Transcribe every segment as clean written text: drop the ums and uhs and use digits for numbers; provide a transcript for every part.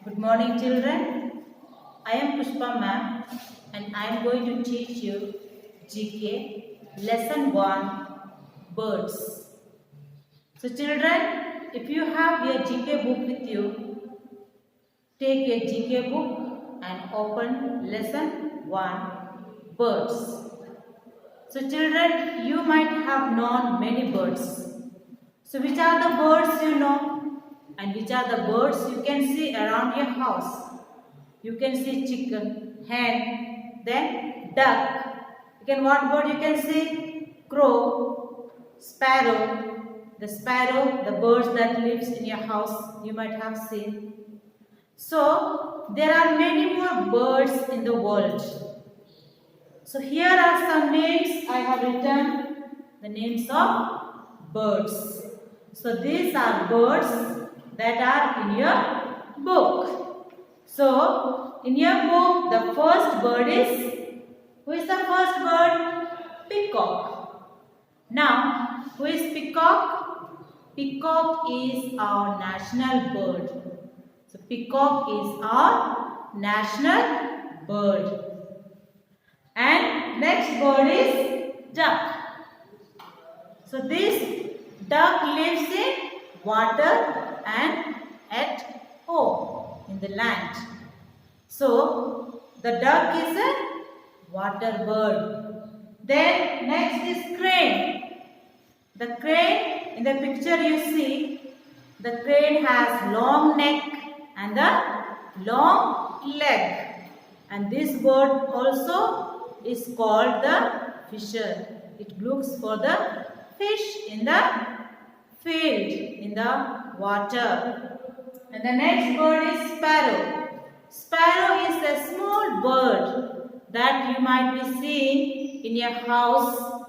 Good morning, children. I am Pushpa ma'am and I am going to teach you GK Lesson 1 Birds. So children, if you have your GK book with you, take your GK book and open Lesson 1 Birds. So children, you might have known many birds. So which are the birds you know? And which are the birds you can see around your house? You can see chicken, hen, then duck. What bird you can see? Crow, sparrow. The sparrow, the birds that lives in your house, you might have seen. So there are many more birds in the world. So here are some names I have written, the names of birds. So these are birds that are in your book. So in your book, the first bird is, who is the first bird? Peacock. Now, who is peacock? Peacock is our national bird. So peacock is our national bird. And next bird is duck. So this duck lives in water and at home in the land. So the duck is a water bird. Then next is crane. The crane, in the picture you see, the crane has long neck and a long leg. And this bird also is called the fisher. It looks for the fish in the field, in the water. And the next bird is sparrow. Sparrow is a small bird that you might be seeing in your house.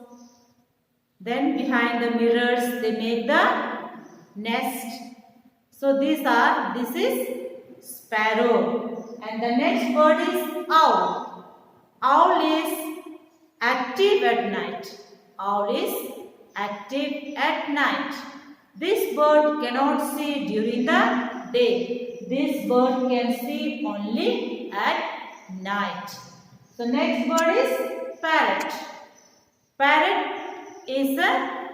Then behind the mirrors they make the nest. So this is sparrow. And the next bird is owl. Owl is active at night. Owl is active at night. This bird cannot see during the day. This bird can see only at night. So next bird is parrot. Parrot is a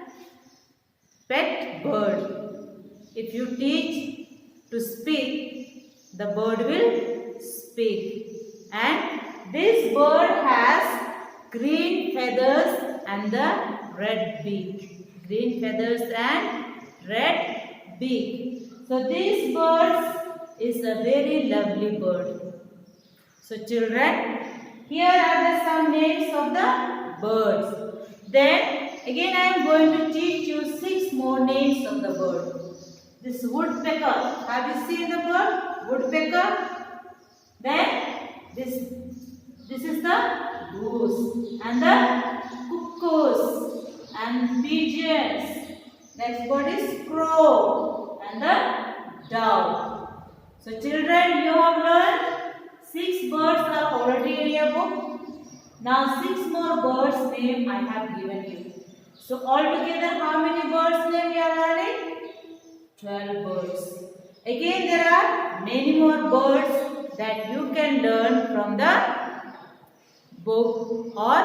pet bird. If you teach to speak, the bird will speak. And this bird has green feathers and the red beak. Green feathers and red beak. So this bird is a very lovely bird. So children, here are some names of the birds. Then again I am going to teach you 6 more names of the bird. This woodpecker. Have you seen the bird? Woodpecker. Then this is the goose and the cuckoos and pigeons. Next bird is crow and the dove. So children, you have learned 6 birds are already in your book. Now 6 more birds name I have given you. So altogether how many birds name you are learning? 12 birds. Again there are many more birds that you can learn from the book or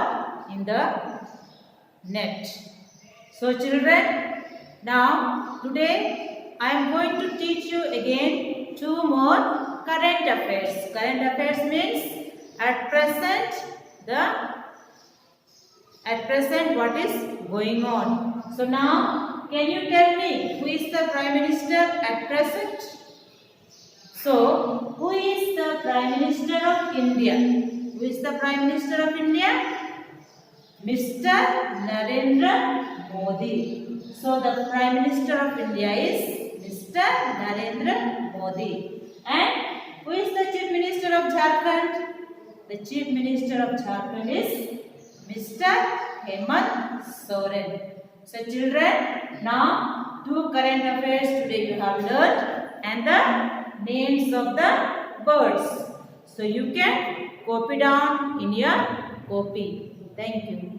in the net. So children, now today I am going to teach you again 2 more current affairs. Current affairs means at present what is going on. So now can you tell me who is the Prime Minister at present? So who is the Prime Minister of India? Who is the Prime Minister of India? Mr. Narendra Modi. So the Prime Minister of India is Mr. Narendra Modi. And who is the Chief Minister of Jharkhand? The Chief Minister of Jharkhand is Mr. Hemant Soren. So children, now 2 current affairs today you have learned and the names of the birds. So you can copy down in your copy. Thank you.